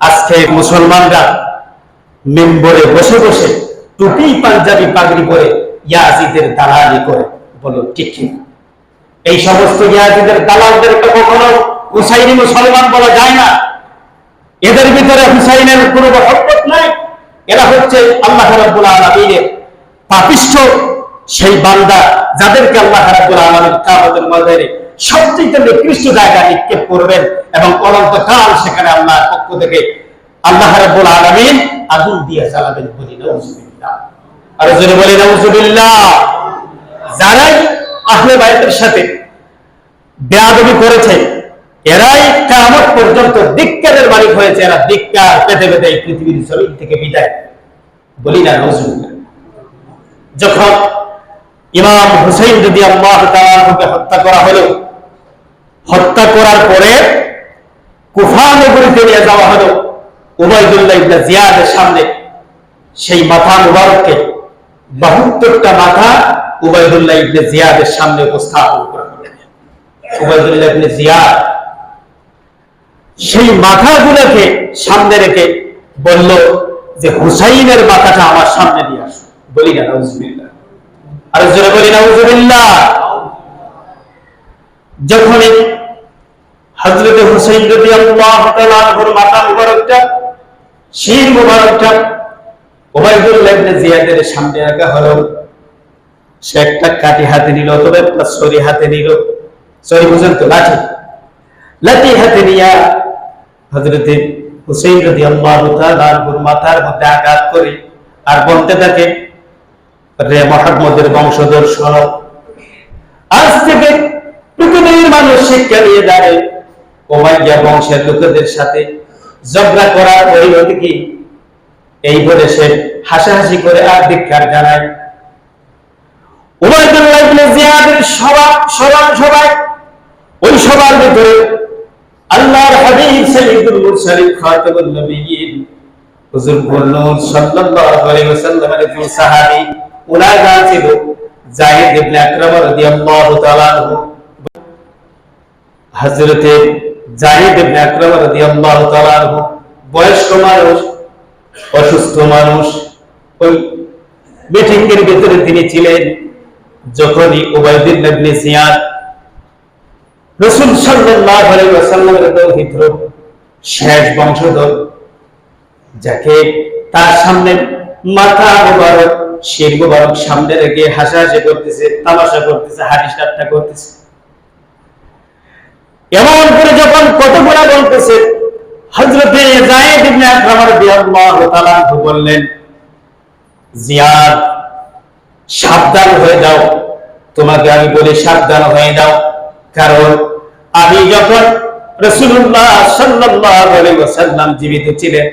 আজকে মুসলমানরা মেম্বরে বসে বসে টুপি পাঞ্জাবি পাগড়ি পরে ইয়াজিদের দালালি করে, বলো ঠিক কি? এই সমস্ত ইয়াজিদের দালালদেরকে কখনো হুসাইনি মুসলমান বলা যায় না। এদের ভিতরে হুসাইনের কোনো মহব্বত নাই। এরা হচ্ছে আল্লাহ রাব্বুল আলামিনের পাপিষ্ঠ সেই বান্দা, যাদেরকে আল্লাহ রাব্বুল আলামিন কিয়ামতের ময়দানে সবচেয়ে নিকৃষ্ট জায়গায় নিক্ষেপ করবেন এবং অনন্তকাল সেখানে আল্লাহর পক্ষ থেকে আল্লাহ রাব্বুল আলামিন আগুন দিয়ে জ্বালাবেন। বলি নাউজুবিল্লাহ, আর জোরে বলি নাউজুবিল্লাহ। যারাই আহলে বাইতের সাথে বেয়াদবি করেছে, এরাই কিয়ামত পর্যন্ত ধিক্কারের মালিক হয়েছে। এরা ধিক্কার পেতে পেতে এই পৃথিবীর জমিন থেকে বিদায়। বলি না নাউজুবিল্লাহ। যখন ইমাম হুসাইন রাদিয়াল্লাহু তাআলা আনহুকে হত্যা করা হলো, হত্যা করার পরে কুফা নগরীতে নিয়ে যাওয়া হলো উবাইদুল্লাহ ইবনে জিয়াদের সামনে। সেই মাথা মুবারককে 72টা মাথা উবাইদুল্লাহ ইবনে জিয়াদের সামনে উপস্থাপন করা হলো। উবাইদুল্লাহ ইবনে জিয়াদ সেই মাথাগুলোকে সামনে রেখে বলল যে হুসাইনের মাথাটা আমার সামনে দিয়ে আসো। বলি না নাউজুবিল্লাহ, আর জোরে বলি নাউজুবিল্লাহ। যখন হযরত হুসাইন রাদিয়াল্লাহু তাআলা আনহুর মাথা মুবারকটা, শির মুবারকটা উবাইদুল্লাহ ইবনে জিয়াদের সামনে রাখা হলো, সে একটা কাঠি হাতে নিল অথবা একটা ছড়ি হাতে নিল। ছড়ি বুঝেন তো? লাঠি হাতে নিয়া হযরত হুসাইন রাদিয়াল্লাহু তাআলা আনহুর মাথার মধ্যে আঘাত করে আর বলতে থাকে, রে মুহাম্মদের বংশধর শোনো, আজ থেকে পৃথিবীর মানুষ শিক্ষা নিয়ে যাবে উমাইয়া বংশের লোকেদের সাথে ঝগড়া করার পরিণতি কি? এই বলে সে হাসাহাসি করে আর ধিক্কার জানায়। উবাইদুল্লাহ ইবনে জিয়াদের সবাই ওই সবার ভিতরে আল্লাহর হাবিব সাইয়্যিদুল মুরসালিন খাতামুন নবিয়্যিন হুজুর নূর সাল্লাল্লাহু আলাইহি ওয়াসাল্লামের একজন সাহাবী, ওনার নাম ছিল যায়েদ ইবনে আকরাম রাদিয়াল্লাহু তাআলা আনহু। হযরত যায়েদ ইবনে আকরাম রাদিয়াল্লাহু তাআলা আনহু বয়স্ক মানুষ, অসুস্থ মানুষ। ওই মিটিং এর ভিতরে তিনি ছিলেন যখনই উবাইদুল্লাহ ইবনে জিয়াদ রাসূল সাল্লাল্লাহু আলাইহি ওয়াসাল্লামের দৌহিত্র শেষ বংশধর, যাকে তার সামনে মাথা মুবারক শির মুবারক সামনে রেখে হাসাহাসি করতেছে, তামাশা করতেছে, হাসি ঠাট্টা করতেছে, এমন করে যখন কতগুলা বলতেছে, হযরত যায়েদ ইবনে আকরাম রাদিয়াল্লাহু তাআলা আনহু বললেন, জিয়াদ সাবধান হয়ে যাও, তোমাকে আমি বলি সাবধান হয়ে যাও। কারণ আমি যখন রাসূলুল্লাহ সাল্লাল্লাহু আলাইহি ওয়াসাল্লাম জীবিত ছিলেন,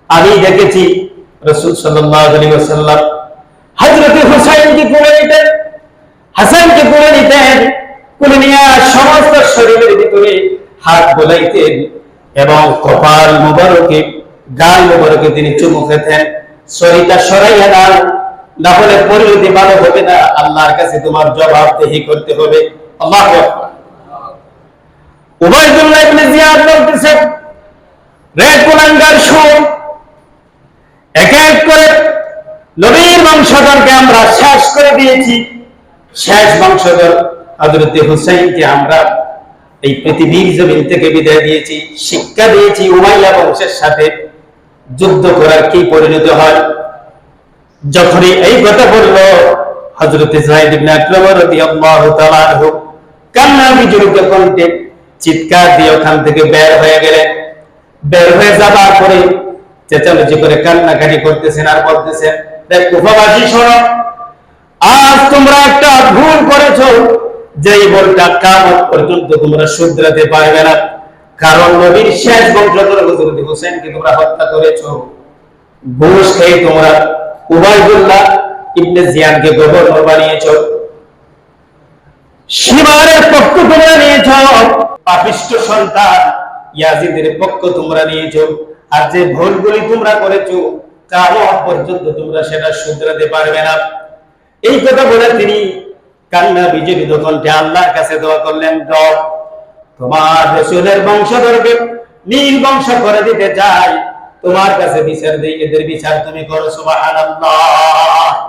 আমি দেখেছি রাসূল সাল্লাল্লাহু আলাইহি ওয়াসাল্লাম হযরত হুসাইনকে কোলে নিতেন, হাসানকে কোলে নিতেন, কোলে নিয়ে সমস্ত শরীরের ভিতরে হাত বোলাইতেন এবং কপাল মুবারকে, গাল মুবারকে তিনি চুমু খেতেন। শরীরটা সরাইয়া দাও, না হলে পরিণতি ভালো হবে না, আল্লাহর কাছে তোমার জবাবদিহি করতে হবে। আল্লাহু আকবার। উবাইদুল্লাহ ইবনে জিয়াদ বলতেছে, রে কুলাঙ্গার শোন, এক এক করে নবীর বংশধরকে আমরা শেষ করে দিয়েছি। শেষ বংশধর হযরত হুসাইনকে আমরা এই পৃথিবীর জমিন থেকে বিদায় দিয়েছি, শিক্ষা দিয়েছি উমাইয়া বংশের সাথে যুদ্ধ করার কি পরিণতি হয়। যখনই এই কথা বলল, হযরত যায়েদ ইবনে আকরাম রাদিয়াল্লাহু তাআলা আনহু কান্না বিজড়িত কণ্ঠে চিৎকার দিয়ে ওখান থেকে বের হয়ে গেলেন। বের হয়ে যাবার পরে চেঁচামেচি করে কান্নাকাটি করতেছেন আর বলতেছেন, দেখ কুফাবাসী শোনো, আজ তোমরা একটা ভুল করেছো, যেই ভুলটা কিয়ামত পর্যন্ত তোমরা শুধরাতে পারবে না। কারণ নবীর শেষ বংশধর হযরত হুসাইনকে তোমরা হত্যা করেছো। ঘুষ খেয়ে তোমরা উবাইদুল্লাহ ইবনে জিয়াদকে গভর্নর বানিয়েছো, শিমারের পক্ষ তোমরা নিয়েছো, পাপিষ্ঠ সন্তান ইয়াজিদের পক্ষ তোমরা নিয়েছো। আর যে ভুলগুলি তোমরা করেছো, কিয়ামত পর্যন্ত তোমরা সেটা শুধরাতে পারবে না। এই কথা বলে তিনি কান্না বিজড়িত কণ্ঠে আল্লাহর কাছে দোয়া করলেন, রব তোমার রাসূলের বংশধরকে নীল বংশ করে দিতে চাই, তোমার কাছে বিচার দেই, এদের বিচার তুমি করো। সুবহানাল্লাহ।